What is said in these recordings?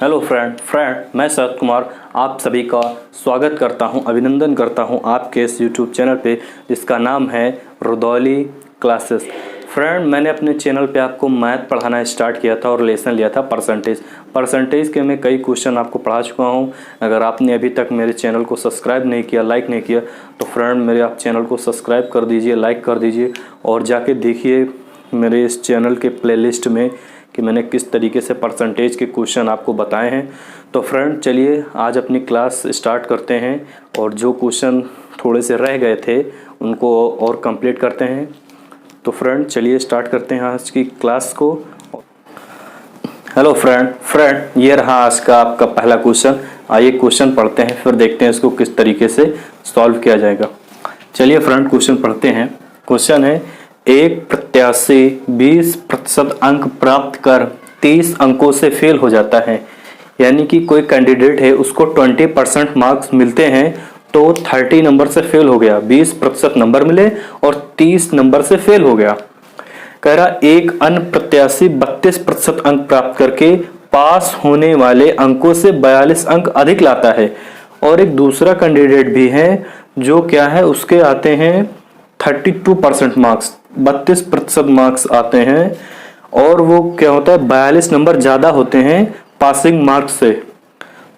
Hello friend मैं शरद कुमार आप सभी का स्वागत करता हूं, अभिनंदन करता हूं आपके इस यूट्यूब चैनल पे जिसका नाम है रुदौली क्लासेस। फ्रेंड, मैंने अपने चैनल पे आपको मैथ पढ़ाना स्टार्ट किया था और लेसन लिया था परसेंटेज के मैं कई क्वेश्चन आपको पढ़ा चुका हूं। अगर आपने अभी तक मेरे चैनल को सब्सक्राइब नहीं किया, लाइक नहीं किया, तो फ्रेंड मेरे आप चैनल को सब्सक्राइब कर दीजिए, लाइक कर दीजिए और जाके देखिए मेरे इस चैनल के प्लेलिस्ट में कि मैंने किस तरीके से परसेंटेज के क्वेश्चन आपको बताए हैं। तो फ्रेंड चलिए आज अपनी क्लास स्टार्ट करते हैं और जो क्वेश्चन थोड़े से रह गए थे उनको और कंप्लीट करते हैं। तो फ्रेंड चलिए स्टार्ट करते हैं आज की क्लास को। हेलो फ्रेंड ये रहा आज का आपका पहला क्वेश्चन। आइए क्वेश्चन पढ़ते हैं, फिर देखते हैं इसको किस तरीके से सॉल्व किया जाएगा। चलिए फ्रेंड क्वेश्चन पढ़ते हैं। क्वेश्चन है, एक प्रत्याशी 20% अंक प्राप्त कर 30 अंकों से फेल हो जाता है। यानी कि कोई कैंडिडेट है, उसको 20% मार्क्स मिलते हैं तो 30 नंबर से फेल हो गया। 20% नंबर मिले और 30 नंबर से फेल हो गया। कह रहा एक अन्य प्रत्याशी 32% अंक प्राप्त करके पास होने वाले अंकों से 42 अंक अधिक लाता है। और एक दूसरा कैंडिडेट भी है जो क्या है, उसके आते हैं 32% मार्क्स, 32% मार्क्स आते हैं और वो क्या होता है 42 नंबर ज़्यादा होते हैं पासिंग मार्क्स से।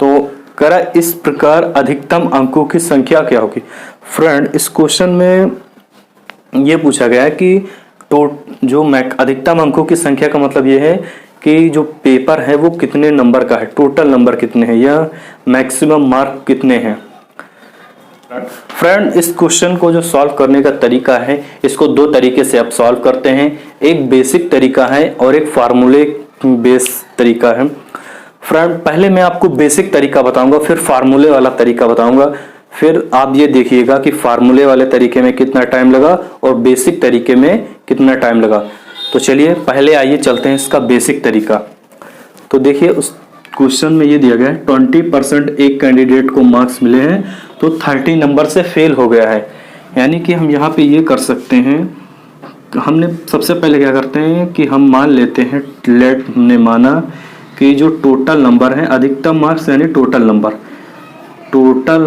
तो करा इस प्रकार अधिकतम अंकों की संख्या क्या होगी। फ्रेंड इस क्वेश्चन में ये पूछा गया है कि जो अधिकतम अंकों की संख्या का मतलब ये है कि जो पेपर है वो कितने नंबर का है, टोटल नंबर कितने हैं या मैक्सिमम मार्क कितने हैं। फ्रेंड इस क्वेश्चन को जो सॉल्व करने का तरीका है, इसको दो तरीके से आप सॉल्व करते हैं। एक बेसिक तरीका है और एक फार्मूले बेस तरीका है। फ्रेंड पहले मैं आपको बेसिक तरीका बताऊंगा, फिर फार्मूले वाला तरीका बताऊंगा, फिर आप ये देखिएगा कि फार्मूले वाले तरीके में कितना टाइम लगा और बेसिक तरीके में कितना टाइम लगा। तो चलिए पहले आइए चलते हैं इसका बेसिक तरीका। तो देखिए उस क्वेश्चन में ये दिया गया है 20% एक कैंडिडेट को मार्क्स मिले हैं तो 30 नंबर से फेल हो गया है। यानी कि हम यहाँ पे ये कर सकते हैं, हमने सबसे पहले क्या करते हैं कि हम मान लेते हैं, हमने माना कि जो टोटल नंबर है, अधिकतम मार्क्स यानी टोटल नंबर टोटल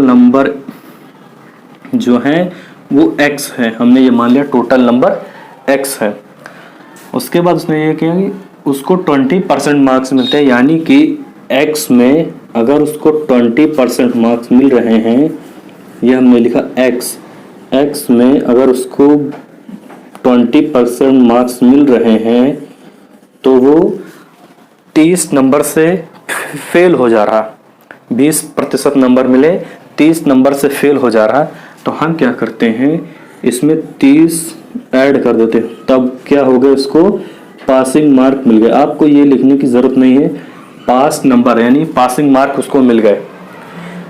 नंबर जो है वो x है। हमने ये मान लिया टोटल नंबर x है। उसके बाद उसने ये किया कि उसको 20% मार्क्स मिलते हैं। यानी कि x में अगर उसको 20% मार्क्स मिल रहे हैं, यह हमने लिखा x में अगर उसको 20% मार्क्स मिल रहे हैं तो वो 30 नंबर से फेल हो जा रहा। 20% नंबर मिले, 30 नंबर से फेल हो जा रहा। तो हम क्या करते हैं, इसमें 30 ऐड कर देते हैं, तब क्या हो गया, उसको पासिंग मार्क मिल गए। आपको ये लिखने की जरूरत नहीं है, पास नंबर यानी पासिंग मार्क उसको मिल गए।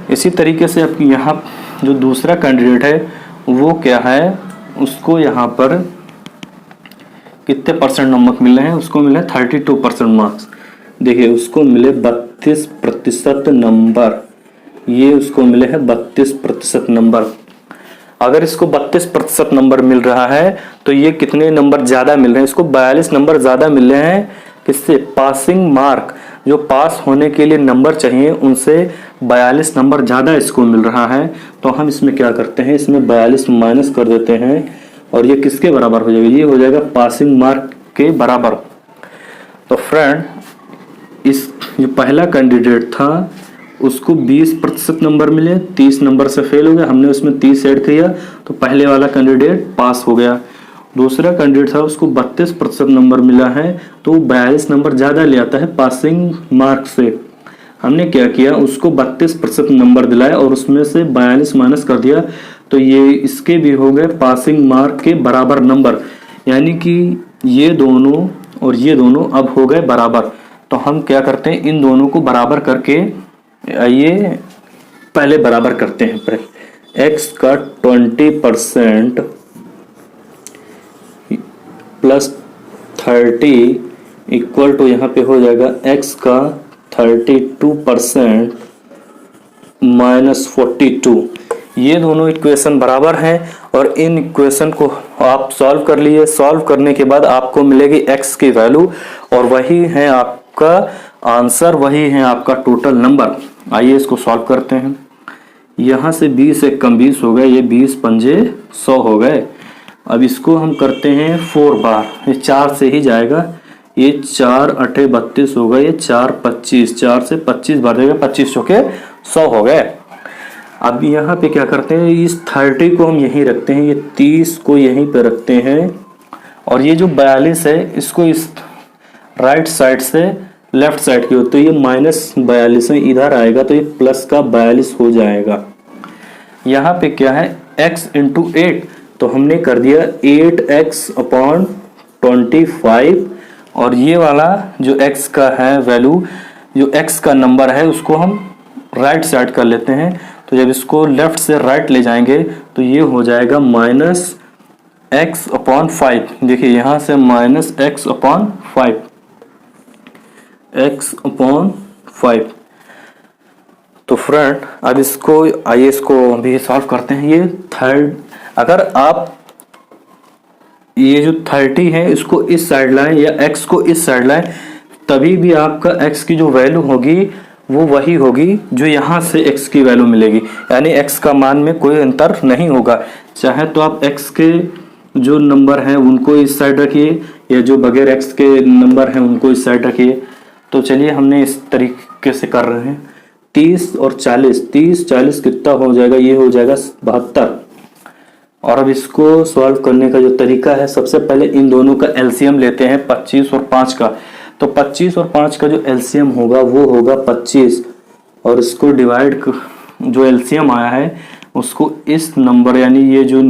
इसी तरीके से आपकी यहाँ जो दूसरा कैंडिडेट है वो क्या है, उसको यहाँ पर कितने परसेंट नंबर मिले हैं, उसको मिले 32% मार्क्स। देखिए उसको मिले 32% नंबर, ये उसको मिले हैं 32% नंबर। अगर इसको 32% नंबर मिल रहा है तो ये कितने नंबर ज्यादा मिल रहे हैं, इसको 42 नंबर ज्यादा मिल रहे हैं। किससे, पासिंग मार्क, जो पास होने के लिए नंबर चाहिए उनसे 42 नंबर ज्यादा इसको मिल रहा है। तो हम इसमें क्या करते हैं, इसमें 42 माइनस कर देते हैं और ये किसके बराबर हो जाएगा, ये हो जाएगा पासिंग मार्क के बराबर। तो फ्रेंड इस जो पहला कैंडिडेट था उसको 20% नंबर मिले, 30 नंबर से फेल हो गया, हमने उसमें 30 ऐड किया तो पहले वाला कैंडिडेट पास हो गया। दूसरा कैंडिडेट था उसको 32% नंबर मिला है तो 42 नंबर ज़्यादा ले आता है पासिंग मार्क से। हमने क्या किया, उसको 32% नंबर दिलाया और उसमें से 42 माइनस कर दिया तो ये इसके भी हो गए पासिंग मार्क के बराबर नंबर। यानी कि ये दोनों और ये दोनों अब हो गए बराबर। तो हम क्या करते हैं, इन दोनों को बराबर करके, आइए पहले बराबर करते हैं। x का 20% प्लस 30 इक्वल टू यहाँ पे हो जाएगा x का 32% माइनस 42। ये दोनों इक्वेशन बराबर हैं और इन इक्वेशन को आप सॉल्व कर लिए। सॉल्व करने के बाद आपको मिलेगी x की वैल्यू और वही है आप आपका आंसर वही है, आपका टोटल नंबर। आइए इसको सॉल्व करते हैं। यहाँ से 20 एक कम 20 हो गए, ये 20 पंजे 100 हो गए। अब इसको हम करते हैं 4 बार, ये 4 से ही जाएगा, ये 4 अठे 32 हो गए, ये 4 25, 4 से 25 बार देगा, 25 चौके 100 हो गए। अब यहाँ पे क्या करते हैं, इस 30 को हम यहीं रखते हैं, ये 30 को यहीं पे रखते हैं, और ये जो 42 है इसको इस राइट साइड से लेफ्ट साइड की, तो ये -42 है, इधर आएगा तो ये प्लस का 42 हो जाएगा। यहाँ पे क्या है, x इंटू 8, तो हमने कर दिया 8x/25, और ये वाला जो x का है वैल्यू, जो x का नंबर है उसको हम राइट साइड कर लेते हैं। तो जब इसको लेफ्ट से राइट ले जाएंगे तो ये हो जाएगा -x/5। देखिए यहाँ से -x/5, x/5। तो फ्रेंड अब इसको आइए इसको भी सॉल्व करते हैं। ये थर्ड, अगर आप ये जो 30 है इसको इस साइड लाएं या x को इस साइड लाएं, तभी भी आपका x की जो वैल्यू होगी वो वही होगी जो यहाँ से x की वैल्यू मिलेगी, यानी x का मान में कोई अंतर नहीं होगा। चाहे तो आप x के जो नंबर हैं उनको इस साइड रखिए, या जो बगैर x के नंबर हैं उनको इस साइड रखिए। तो चलिए हमने इस तरीके से कर रहे हैं। 30 और 40, 30 40 कितना हो जाएगा, ये हो जाएगा 72। और अब इसको सॉल्व करने का जो तरीका है, सबसे पहले इन दोनों का एलसीएम लेते हैं, 25 और 5 का। तो 25 और 5 का जो एलसीएम होगा वो होगा 25, और इसको डिवाइड, जो एलसीएम आया है उसको इस नंबर, यानी ये जो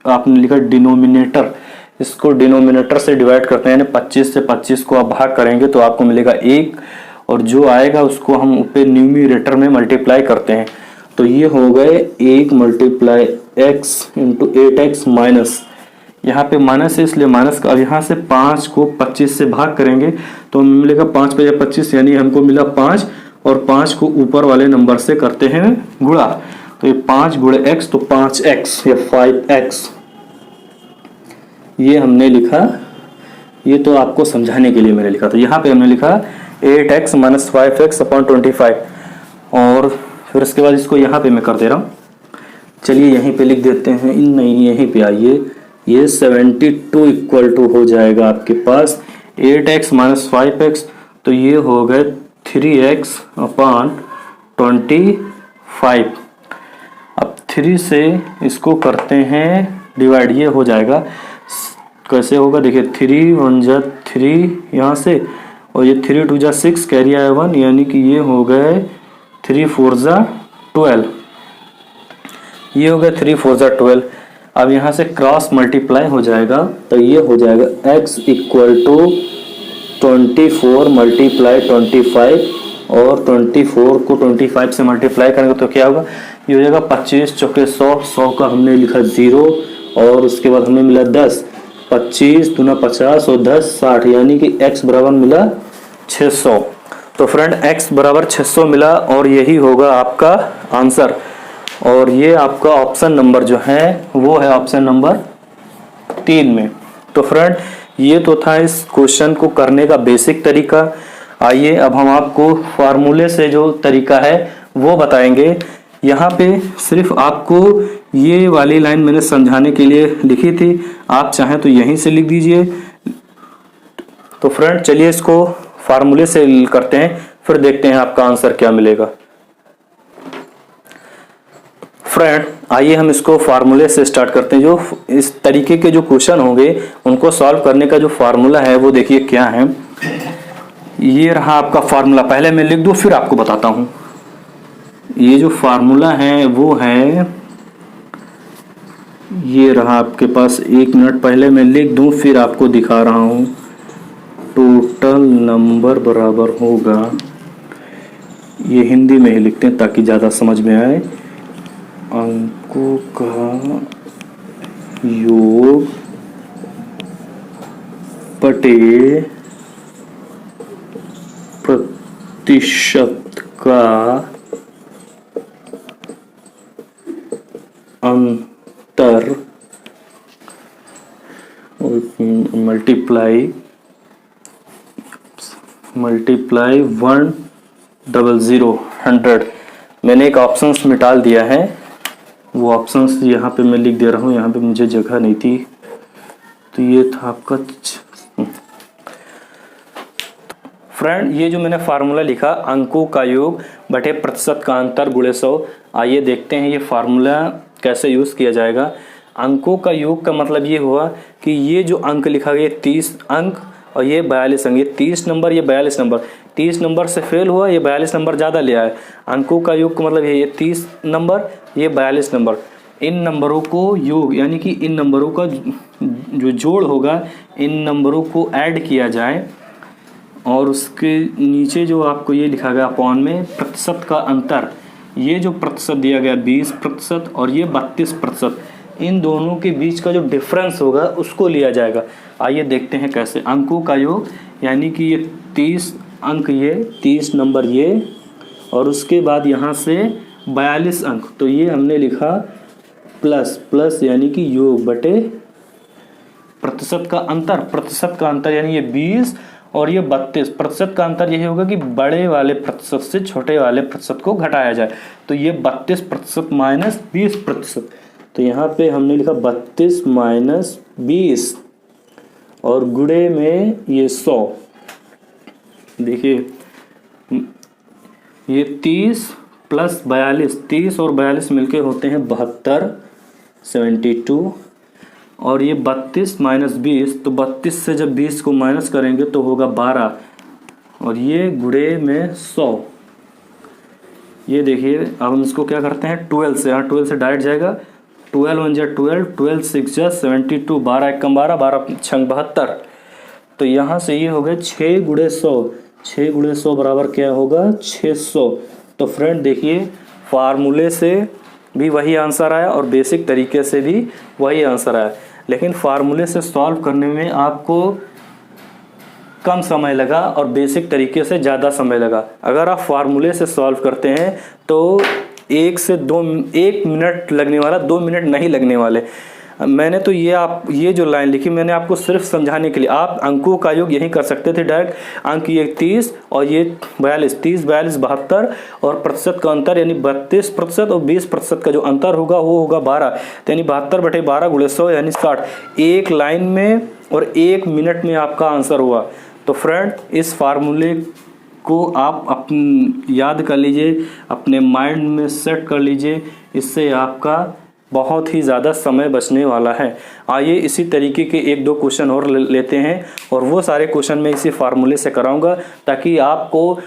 आपने लिखा डिनोमिनेटर, इसको डिनोमिनेटर से डिवाइड करते हैं, यानी 25 से 25 को आप भाग करेंगे तो आपको मिलेगा 1, और जो आएगा उसको हम ऊपर न्यूमरेटर में मल्टीप्लाई करते हैं। तो ये हो गए 1 × x इंटू 8x माइनस, यहाँ पे माइनस है इसलिए माइनस का। अब यहाँ से 5 को 25 से भाग करेंगे तो मिलेगा 5 × 25, यानी हमको मिला 5, और 5 को ऊपर वाले नंबर से करते हैं गुणा। तो ये 5 × x, तो 5x या 5x ये हमने लिखा। ये तो आपको समझाने के लिए मैंने लिखा। तो यहाँ पे हमने लिखा 8x - 5x/25, और फिर उसके बाद इसको यहाँ पे मैं कर दे रहा हूँ। चलिए यहीं पे लिख देते हैं, नहीं यहीं पे आइए, ये 72 इक्वल टू हो जाएगा आपके पास 8x - 5x, तो ये हो गए 3x/25। अब 3 से इसको करते हैं डिवाइड, ये हो जाएगा, कैसे होगा देखिए, 3 1 जा 3 यहाँ से, और ये 3 2 जा 6, कैरी आया 1, यानी कि ये हो गए 3 4 जा 12, ये हो गया 3 4 जा 12। अब यहाँ से क्रॉस मल्टीप्लाई हो जाएगा, तो ये हो जाएगा x इक्वल टू 24 × 25, और 24 को 25 से मल्टीप्लाई करेंगे तो क्या होगा, ये हो जाएगा 25 चौके 100, 100 का हमने लिखा 0, और उसके बाद हमें मिला 10, 25 दूना 50 और 10 60, यानी कि x बराबर मिला 600। तो फ्रेंड x बराबर 600 मिला, और यही होगा आपका आंसर। और ये आपका ऑप्शन नंबर जो है वो है ऑप्शन नंबर 3 में। तो फ्रेंड ये तो था इस क्वेश्चन को करने का बेसिक तरीका। आइए अब हम आपको फार्मूले से जो तरीका है वो बताएंगे। यहाँ पे सिर्फ आपको ये वाली लाइन मैंने समझाने के लिए लिखी थी, आप चाहें तो यहीं से लिख दीजिए। तो फ्रेंड चलिए इसको फार्मूले से करते हैं, फिर देखते हैं आपका आंसर क्या मिलेगा। फ्रेंड आइए हम इसको फार्मूले से स्टार्ट करते हैं। जो इस तरीके के जो क्वेश्चन होंगे उनको सॉल्व करने का जो फार्मूला है वो देखिए क्या है। ये रहा आपका फार्मूला, पहले मैं लिख दूं फिर आपको बताता हूं। ये जो फार्मूला है वो है, ये रहा आपके पास, 1 मिनट पहले मैं लिख दूं फिर आपको दिखा रहा हूं। टोटल नंबर बराबर होगा, ये हिंदी में ही लिखते हैं ताकि ज़्यादा समझ में आए, अंकों का योग बटे प्रतिशत का अंतर मल्टीप्लाई 100 100। मैंने एक ऑप्शंस मिटा दिया है, वो ऑप्शंस यहाँ पे मैं लिख दे रहा हूँ, यहाँ पे मुझे जगह नहीं थी, तो ये था आपका। फ्रेंड ये जो मैंने फार्मूला लिखा, अंकों का योग बटे प्रतिशत का अंतर गुणे 100, आइए देखते हैं ये फार्मूला कैसे यूज़ किया जाएगा। अंकों का योग का मतलब ये हुआ कि ये जो अंक लिखा गया 30 अंक और ये 42 अंक, ये 30 नंबर ये 42 नंबर, 30 नंबर से फेल हुआ, ये 42 नंबर ज़्यादा ले आए। अंकों का योग का मतलब ये 30 नंबर ये 42 नंबर, इन नंबरों को योग यानी कि इन नंबरों का जो जोड़ होगा, इन नंबरों को ऐड किया जाए और उसके नीचे जो आपको ये लिखा गया अपॉन में प्रतिशत का अंतर, ये जो प्रतिशत दिया गया 20% और ये 32%, इन दोनों के बीच का जो डिफरेंस होगा उसको लिया जाएगा। आइए देखते हैं कैसे। अंकों का योग यानी कि ये 30 अंक, ये 30 नंबर ये, और उसके बाद यहाँ से 42 अंक, तो ये हमने लिखा प्लस प्लस यानी कि योग बटे प्रतिशत का अंतर। प्रतिशत का अंतर यानी ये 20 और ये 32, प्रतिशत का अंतर यही होगा कि बड़े वाले प्रतिशत से छोटे वाले प्रतिशत को घटाया जाए, तो ये 32% माइनस 20%, तो यहाँ पे हमने लिखा 32 माइनस 20 और गुणे में ये 100। देखिए ये 30 प्लस 42, 30 और 42 मिलके होते हैं 72, 72, और ये 32 माइनस 20, तो 32 से जब 20 को माइनस करेंगे तो होगा 12, और ये गुणे में 100। ये देखिए अब हम इसको क्या करते हैं 12 से, यहाँ 12 से डायरेक्ट जाएगा, 12 1 जा 12, 12 6 जा 72, 12 1 12, 12 6 72, तो यहाँ से ये हो गया 6 गुणे 100, 6 गुणे 100 बराबर क्या होगा 600। तो फ्रेंड देखिए फार्मूले से भी वही आंसर आया और बेसिक तरीके से भी वही आंसर आया, लेकिन फार्मूले से सॉल्व करने में आपको कम समय लगा और बेसिक तरीके से ज़्यादा समय लगा। अगर आप फार्मूले से सॉल्व करते हैं तो 1 मिनट लगने वाला, 2 मिनट नहीं लगने वाले। मैंने तो ये जो लाइन लिखी मैंने आपको सिर्फ समझाने के लिए। आप अंकों का योग यही कर सकते थे डायरेक्ट, अंक ये 30 और ये 42, 30 42 72 और प्रतिशत का अंतर यानी 32% और 20% का जो अंतर होगा वो होगा 12, यानी 72 बटे 12 गुणे 100 यानी 60, एक लाइन में और 1 मिनट में आपका आंसर हुआ। तो फ्रेंड इस फार्मूले को आप याद कर लीजिए, अपने माइंड में सेट कर लीजिए, इससे आपका बहुत ही ज़्यादा समय बचने वाला है। आइए इसी तरीके के 1-2 क्वेश्चन और लेते हैं और वो सारे क्वेश्चन मैं इसी फार्मूले से कराऊंगा ताकि आपको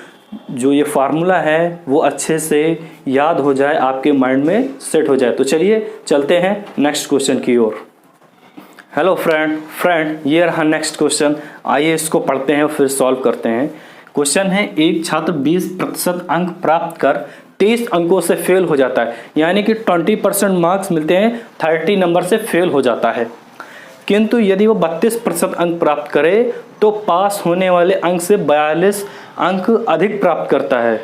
जो ये फार्मूला है वो अच्छे से याद हो जाए, आपके माइंड में सेट हो जाए। तो चलिए चलते हैं नेक्स्ट क्वेश्चन की ओर। हेलो फ्रेंड ये रहा नेक्स्ट क्वेश्चन। आइए इसको पढ़ते हैं और फिर सॉल्व करते हैं। क्वेश्चन है, एक छात्र 20% अंक प्राप्त कर 30 अंकों से फेल हो जाता है, यानी कि 20% मार्क्स मिलते हैं, 30 नंबर से फेल हो जाता है, किंतु यदि वो 32% अंक प्राप्त करे तो पास होने वाले अंक से 42 अंक अधिक प्राप्त करता है।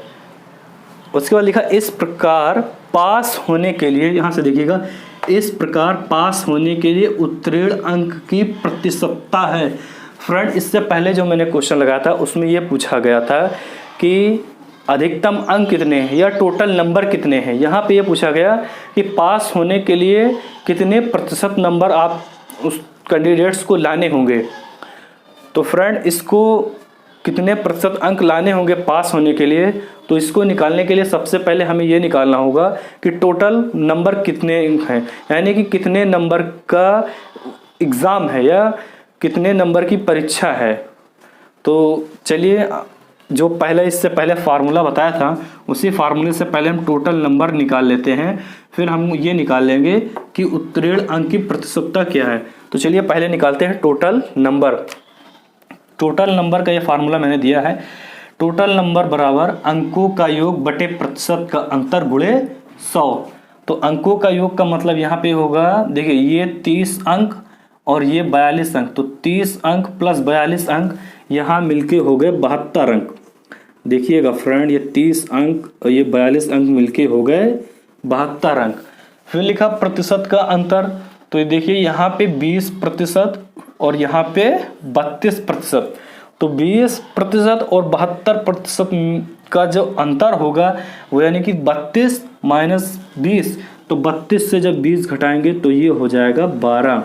उसके बाद लिखा इस प्रकार पास होने के लिए, यहाँ से देखिएगा, इस प्रकार पास होने के लिए उत्तीर्ण अंक की प्रतिशतता है। फ्रेंड इससे पहले जो मैंने क्वेश्चन लगाया था उसमें ये पूछा गया था कि अधिकतम अंक कितने हैं या टोटल नंबर कितने हैं। यहाँ पे ये पूछा गया कि पास होने के लिए कितने प्रतिशत नंबर आप उस कैंडिडेट्स को लाने होंगे। तो फ्रेंड इसको कितने प्रतिशत अंक लाने होंगे पास होने के लिए, तो इसको निकालने के लिए सबसे पहले हमें ये निकालना होगा कि टोटल नंबर कितने हैं, यानी कि कितने नंबर का एग्ज़ाम है या कितने नंबर की परीक्षा है। तो चलिए जो पहले इससे पहले फार्मूला बताया था उसी फार्मूले से पहले हम टोटल नंबर निकाल लेते हैं, फिर हम ये निकाल लेंगे कि उत्तीर्ण अंक की प्रतिशतता क्या है। तो चलिए पहले निकालते हैं टोटल नंबर। टोटल नंबर का ये फार्मूला मैंने दिया है, टोटल नंबर बराबर अंकों का योग बटे प्रतिशत का अंतर गुणे 100। तो अंकों का योग का मतलब यहाँ पे होगा, देखिए ये 30 अंक और ये 42 अंक, तो 30 अंक प्लस 42 अंक यहाँ मिलके हो गए 72 अंक। देखिएगा फ्रेंड ये 30 अंक और ये 42 अंक मिलके हो गए 72 अंक। फिर लिखा प्रतिशत का अंतर, तो ये देखिए यहाँ पे 20% और यहाँ पे 32%, तो 20% और 72% का जो अंतर होगा वो यानी कि 32 माइनस 20, तो 32 से जब 20 घटाएंगे तो ये हो जाएगा 12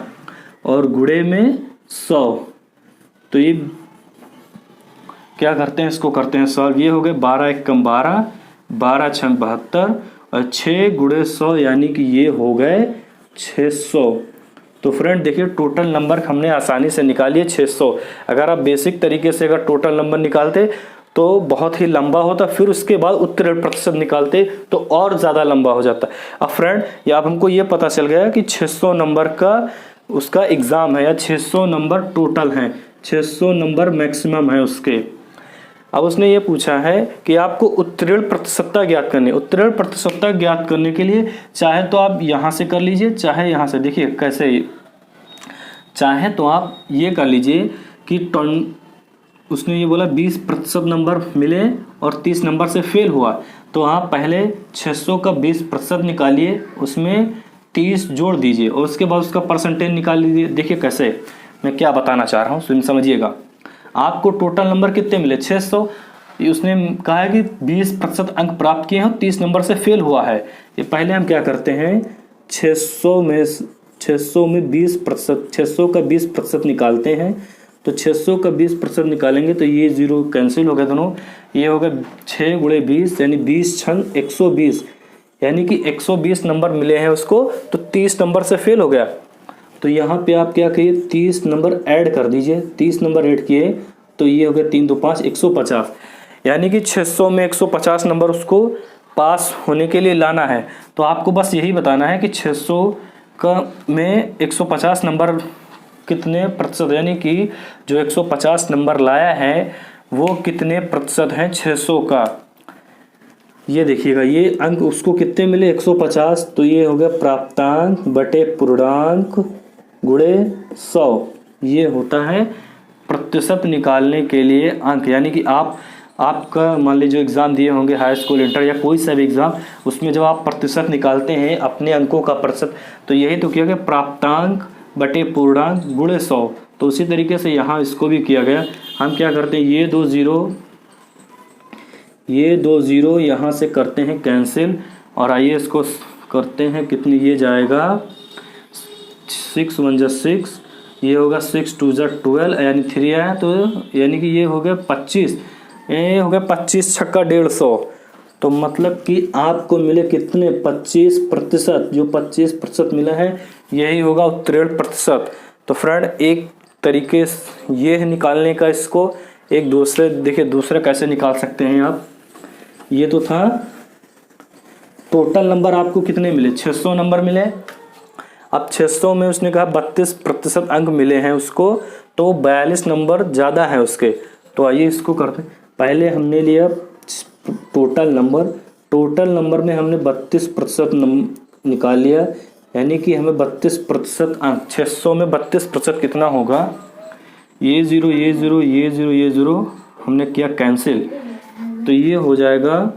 और गुणे में 100। तो ये क्या करते हैं, इसको करते हैं सॉल्व। ये हो गए 12 एक कम 12, 12 छंग 72 और 6 गुणे 100 यानी कि ये हो गए 600। तो फ्रेंड देखिए टोटल नंबर हमने आसानी से निकालिए 600। अगर आप बेसिक तरीके से अगर टोटल नंबर निकालते तो बहुत ही लंबा होता, फिर उसके बाद उत्तीर्ण प्रतिशत निकालते तो और ज़्यादा लंबा हो जाता। अब फ्रेंड या अब हमको ये पता चल गया कि 600 नंबर का उसका एग्ज़ाम है या 600 नंबर टोटल हैं, 600 नंबर मैक्सिमम है उसके। अब उसने ये पूछा है कि आपको उत्तीर्ण प्रतिशतता ज्ञात करनी है। उत्तीर्ण प्रतिशतता ज्ञात करने के लिए चाहे तो आप यहाँ से कर लीजिए, चाहे यहाँ से, देखिए कैसे, चाहे तो आप ये कर लीजिए कि उसने ये बोला 20% नंबर मिले और 30 नंबर से फेल हुआ, तो आप पहले 600 का 20% निकालिए, उसमें 30 जोड़ दीजिए और उसके बाद उसका परसेंटेज निकाल लीजिए। देखिए कैसे, मैं क्या बताना चाह रहा हूँ समझिएगा। आपको टोटल नंबर कितने मिले 600, उसने कहा है कि 20% अंक प्राप्त किए हैं, 30 नंबर से फेल हुआ है। ये पहले हम क्या करते हैं, 600 में 20%, 600 का 20% निकालते हैं। तो 600 का 20% निकालेंगे तो ये जीरो कैंसिल हो गया दोनों, ये हो गया 6 गुणे 20 यानी 20 छंग 120, यानी कि 120 नंबर मिले हैं उसको, तो 30 नंबर से फेल हो गया। तो यहाँ पे आप क्या कहिए 30 नंबर ऐड कर दीजिए, 30 नंबर ऐड किए तो ये हो गया 3 2 5 150, यानी कि 600 में 150 नंबर उसको पास होने के लिए लाना है। तो आपको बस यही बताना है कि 600 का में 150 नंबर कितने प्रतिशत, यानी कि जो 150 नंबर लाया है वो कितने प्रतिशत हैं 600 का। ये देखिएगा ये अंक उसको कितने मिले 150, तो ये हो गया प्राप्तांक बटे पूर्णांक गुणे 100। ये होता है प्रतिशत निकालने के लिए अंक, यानी कि आपका मान लीजिए जो एग्ज़ाम दिए होंगे हाई स्कूल, इंटर या कोई सा भी एग्ज़ाम, उसमें जब आप प्रतिशत निकालते हैं अपने अंकों का प्रतिशत, तो यही तो किया गया प्राप्तांक बटे पूर्णांक गुणे 100। तो उसी तरीके से यहाँ इसको भी किया गया। हम क्या करते हैं, ये दो ज़ीरो यहाँ से करते हैं कैंसिल, और आइए इसको करते हैं कितनी, ये जाएगा 6 1 जा 6, ये होगा 6 2 जा 12 यानी 3 आया, तो यानी कि ये हो गया 25, ये हो गया 25 छक्का 150। तो मतलब कि आपको मिले कितने 25%, जो 25% मिला है यही होगा उत्तीर्ण प्रतिशत। तो फ्रेंड एक तरीके से ये है निकालने का, इसको एक दूसरे देखिए दूसरा कैसे निकाल सकते हैं आप। ये तो था टोटल नंबर आपको कितने मिले 600 नंबर मिले। अब 600 में उसने कहा 32% अंक मिले हैं उसको, तो 42 नंबर ज़्यादा है उसके। तो आइए इसको करते हैं। पहले हमने लिया टोटल नंबर में हमने 32% निकाल लिया, यानी कि हमें 32% अंक, 600 में 32% कितना होगा, ये ज़ीरो हमने किया कैंसिल, तो ये हो जाएगा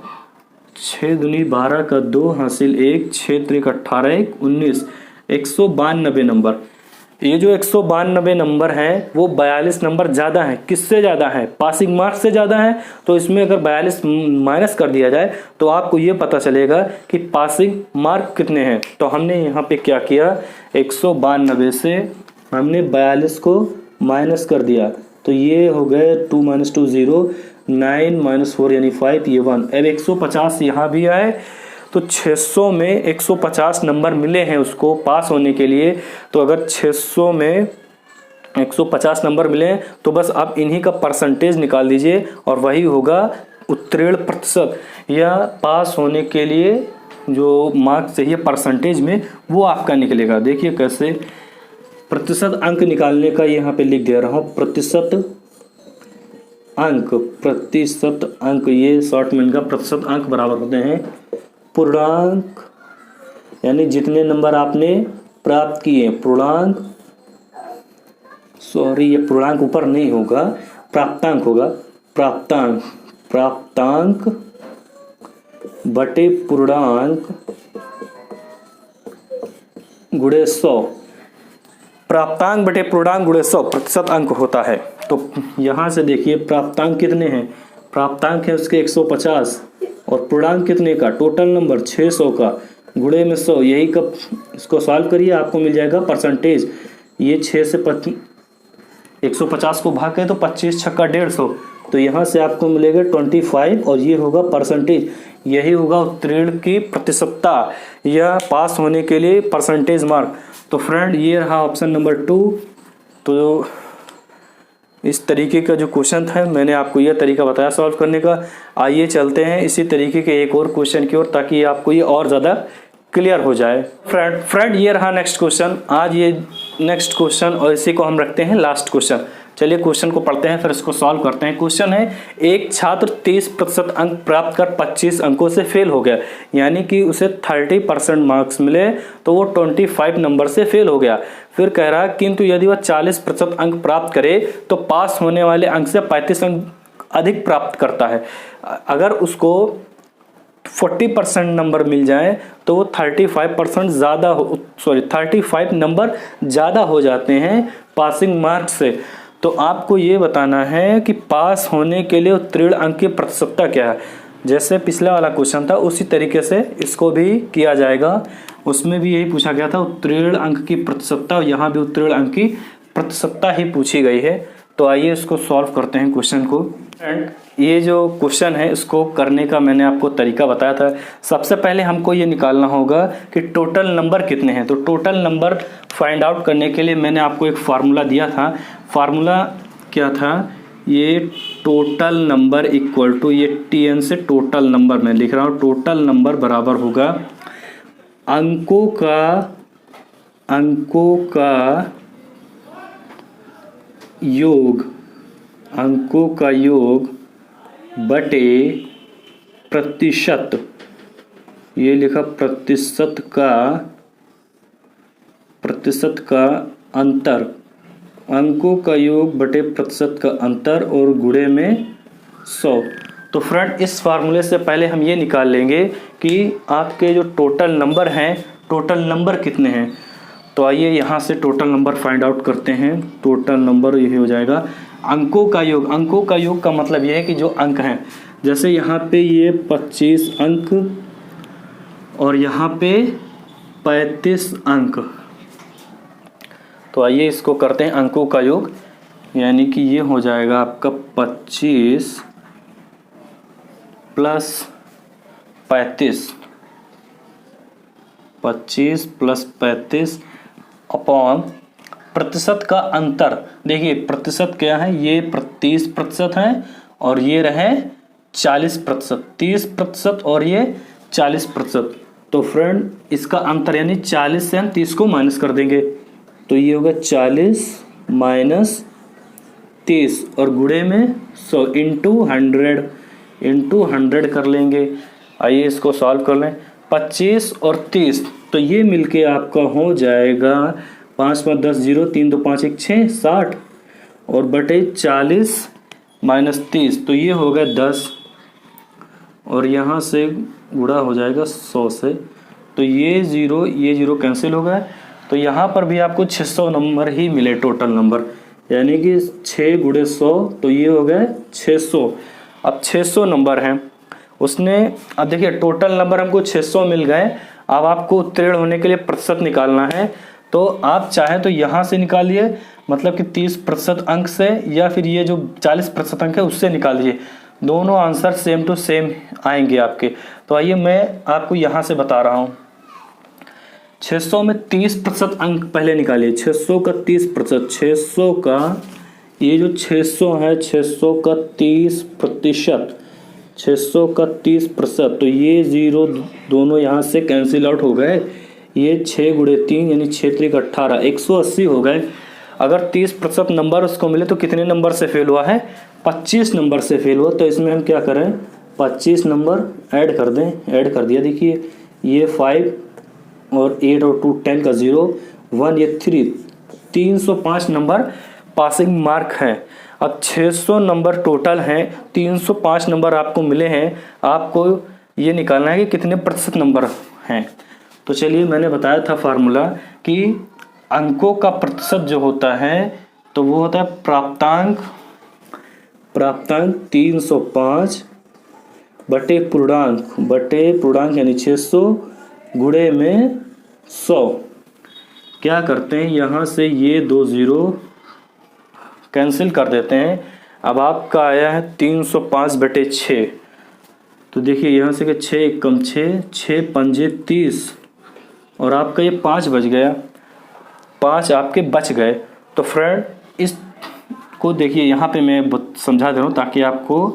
6 दूनी 12 का 2 हासिल 1, 6 त्रिक 18 1 19, 192 नंबर। ये जो 192 नंबर है वो 42 नंबर ज़्यादा है। किससे ज़्यादा है, पासिंग मार्क्स से ज़्यादा है। तो इसमें अगर 42 माइनस कर दिया जाए तो आपको ये पता चलेगा कि पासिंग मार्क कितने हैं। तो हमने यहाँ पे क्या किया, 192 से हमने 42 को माइनस कर दिया, तो ये हो गए 2 - 2 0, 9 - 4 यानी 5, ये 1। अब 150 यहाँ भी आए, तो 600 में 150 नंबर मिले हैं उसको पास होने के लिए। तो अगर 600 में 150 नंबर मिले तो बस आप इन्हीं का परसेंटेज निकाल दीजिए और वही होगा उत्तीर्ण प्रतिशत, या पास होने के लिए जो मार्क्स चाहिए परसेंटेज में वो आपका निकलेगा। देखिए कैसे प्रतिशत अंक निकालने का यहाँ पे लिख दे रहा हूँ, प्रतिशत अंक, ये शॉर्ट में इनका प्रतिशत अंक बराबर होते हैं पूर्णांक, यानी जितने नंबर आपने प्राप्त किए, पूर्णांक, सॉरी ये पूर्णांक ऊपर नहीं होगा, प्राप्तांक होगा, प्राप्तांक बटे पूर्णांक गुणे 100, प्राप्तांक बटे पूर्णांक गुणे 100 प्रतिशत अंक होता है। तो यहाँ से देखिए प्राप्तांक कितने हैं, प्राप्तांक है उसके 150 और पूर्णांक कितने का, टोटल नंबर 600 का गुणे में 100, यही कब इसको सॉल्व करिए आपको मिल जाएगा परसेंटेज। ये 6 से 150 को भाग के तो 25 छक्का 150, तो यहाँ से आपको मिलेगा 25 और ये होगा परसेंटेज, यही होगा उत्तीर्ण की प्रतिशतता या पास होने के लिए परसेंटेज मार्क। तो फ्रेंड ये रहा ऑप्शन नंबर 2। तो इस तरीके का जो क्वेश्चन था मैंने आपको यह तरीका बताया सॉल्व करने का। आइए चलते हैं इसी तरीके के एक और क्वेश्चन की ओर ताकि आपको ये और ज़्यादा क्लियर हो जाए। फ्रेंड ये रहा नेक्स्ट क्वेश्चन, आज ये नेक्स्ट क्वेश्चन और इसी को हम रखते हैं लास्ट क्वेश्चन। चलिए क्वेश्चन को पढ़ते हैं फिर इसको सॉल्व करते हैं। क्वेश्चन है, एक छात्र 30% अंक प्राप्त कर 25 अंकों से फेल हो गया, यानी कि उसे 30% मार्क्स मिले तो वो 25 नंबर से फेल हो गया। फिर कह रहा है किंतु यदि वह 40% अंक प्राप्त करे तो पास होने वाले अंक से 35 अंक अधिक प्राप्त करता है। अगर उसको 40% नंबर मिल जाए तो वो 35% ज़्यादा 35 नंबर ज़्यादा हो जाते हैं पासिंग मार्क्स से। तो आपको ये बताना है कि पास होने के लिए उत्तीर्ण अंक की प्रतिशतता क्या है। जैसे पिछला वाला क्वेश्चन था उसी तरीके से इसको भी किया जाएगा, उसमें भी यही पूछा गया था उत्तीर्ण अंक की प्रतिशतता, यहाँ भी उत्तीर्ण अंक की प्रतिशतता ही पूछी गई है। तो आइए इसको सॉल्व करते हैं क्वेश्चन को। एंड ये जो क्वेश्चन है इसको करने का मैंने आपको तरीका बताया था। सबसे पहले हमको ये निकालना होगा कि टोटल नंबर कितने हैं। तो टोटल नंबर फाइंड आउट करने के लिए मैंने आपको एक फार्मूला दिया था। फार्मूला क्या था, ये टोटल नंबर इक्वल टू ये TN से टोटल नंबर मैं लिख रहा हूँ, टोटल नंबर बराबर होगा अंकों का योग बटे प्रतिशत, ये लिखा प्रतिशत का अंतर, अंकों का योग बटे प्रतिशत का अंतर और गुणे में 100। तो फ्रेंड इस फार्मूले से पहले हम ये निकाल लेंगे कि आपके जो टोटल नंबर हैं, टोटल नंबर कितने हैं। तो आइए यहाँ से टोटल नंबर फाइंड आउट करते हैं। टोटल नंबर ये हो जाएगा अंकों का योग। अंकों का योग का मतलब ये है कि जो अंक हैं, जैसे यहाँ पे ये 25 अंक और यहाँ पे 35 अंक। तो आइए इसको करते हैं अंकों का योग, यानी कि ये हो जाएगा आपका 25 प्लस 35, 25 प्लस 35 अपॉन प्रतिशत का अंतर। देखिए प्रतिशत क्या है, ये 30% है और ये रहे 40%, 30% और ये 40%। तो फ्रेंड इसका अंतर यानी 40 से हम 30 को माइनस कर देंगे, तो ये होगा 40 माइनस 30 और गुणे में 100 इंटू 100 कर लेंगे। आइए इसको सॉल्व कर लें। 25 और 30 तो ये मिलके आपका हो जाएगा 5 5 10 0, 3 2 5 1 6 60 और बटे 40 माइनस 30 तो ये होगा 10 और यहाँ से गुणा हो जाएगा 100 से। तो ये जीरो कैंसिल हो गया। तो यहाँ पर भी आपको 600 नंबर ही मिले टोटल नंबर, यानी कि 6 गुणे 100 तो ये हो गए 600। अब 600 नंबर हैं उसने, अब देखिए टोटल नंबर हमको 600 मिल गए। अब आपको उत्तीर्ण होने के लिए प्रतिशत निकालना है, तो आप चाहे तो यहाँ से निकालिए, मतलब कि 30% अंक से, या फिर ये जो 40% अंक है उससे निकालिए। दोनों आंसर सेम टू सेम आएंगे आपके। तो आइए मैं आपको यहाँ से बता रहा हूँ। 600 में 30% अंक पहले निकालिए। 600 का 30%, 600 का ये जो 600 है 600 का 30%, 600 का 30%, तो ये जीरो दोनों यहाँ से कैंसिल आउट हो गए। ये 6 गुणे 3 यानी 6 3 18, 180 हो गए। अगर 30% नंबर उसको मिले तो कितने नंबर से फेल हुआ है, 25 नंबर से फेल हुआ। तो इसमें हम क्या करें, 25 नंबर ऐड कर दें। ऐड कर दिया, देखिए ये 5 और 8 और 2 10 का 0 1 ये 3, 305 नंबर पासिंग मार्क है। अब 600 नंबर टोटल हैं, 305 नंबर आपको मिले हैं। आपको ये निकालना है कि कितने प्रतिशत नंबर हैं। तो चलिए मैंने बताया था फार्मूला कि अंकों का प्रतिशत जो होता है तो वो होता है प्राप्तांक प्राप्तांक 305 बटे पूर्णांक यानी 600 गुणे में 100। क्या करते हैं, यहाँ से ये 2 0 कैंसिल कर देते हैं। अब आपका आया है 305 बटे 6। तो देखिए यहाँ से कि 6 कम 6 पंजे 30 और आपका ये 5 बच गया, 5 आपके बच गए। तो फ्रेंड इसको देखिए, यहाँ पे मैं समझा दे रहा हूँ ताकि आपको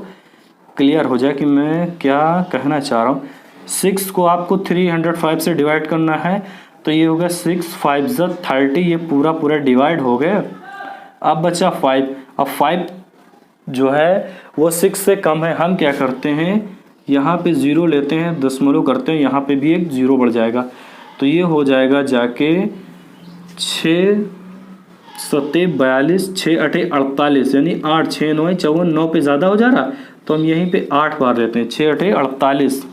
क्लियर हो जाए कि मैं क्या कहना चाह रहा हूँ। 6 को आपको 305 से डिवाइड करना है, तो ये होगा 6 5 30, ये पूरा डिवाइड हो गया। अब बचा 5। अब 5 जो है वो 6 से कम है। हम क्या करते हैं, यहाँ पे 0 लेते हैं, दशमलव करते हैं, यहाँ पे भी एक 0 बढ़ जाएगा। तो ये हो जाएगा जाके 6 7 42, 6 8 48, यानी 8 6 9 54, 9 पे ज़्यादा हो जा रहा, तो हम यहीं पे 8 बार लेते हैं, 6 8 48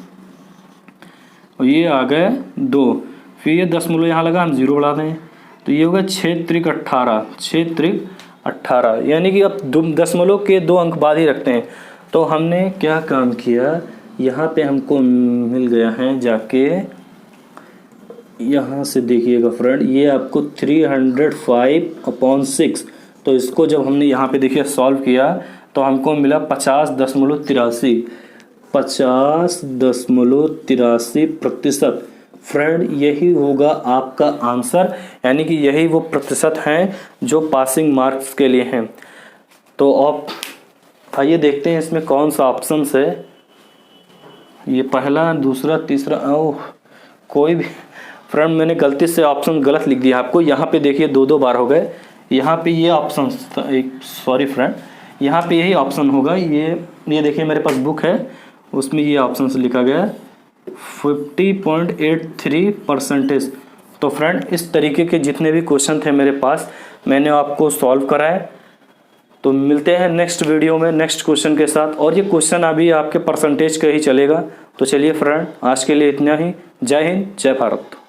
और ये आ गए 2। फिर ये दशमलव यहाँ लगा, हम 0 बढ़ा दें, तो ये होगा 6 त्रिक 18, 6 त्रिक 18, यानी कि अब दशमलव के 2 अंक बाद ही रखते हैं। तो हमने क्या काम किया, यहाँ पे हमको मिल गया है जाके, यहाँ से देखिएगा फ्रेंड, ये आपको 305/6। तो इसको जब हमने यहाँ पे देखिए सॉल्व किया तो हमको मिला 50.83%। फ्रेंड यही होगा आपका आंसर, यानी कि यही वो प्रतिशत हैं जो पासिंग मार्क्स के लिए हैं। तो आप आइए देखते हैं इसमें कौन सा ऑप्शन है। ये पहला, दूसरा, तीसरा, कोई भी फ्रेंड मैंने गलती से ऑप्शन गलत लिख दिया आपको। यहाँ पे देखिए 2 बार हो गए, यहाँ पे ये ऑप्शन, सॉरी फ्रेंड, यहाँ पे यही ऑप्शन होगा। ये देखिए मेरे पास बुक है, उसमें ये ऑप्शन से लिखा गया 50.83%। तो फ्रेंड इस तरीके के जितने भी क्वेश्चन थे मेरे पास, मैंने आपको सॉल्व कराए। तो मिलते हैं नेक्स्ट वीडियो में नेक्स्ट क्वेश्चन के साथ। और ये क्वेश्चन अभी आपके परसेंटेज का ही चलेगा। तो चलिए फ्रेंड, आज के लिए इतना ही। जय हिंद, जय भारत।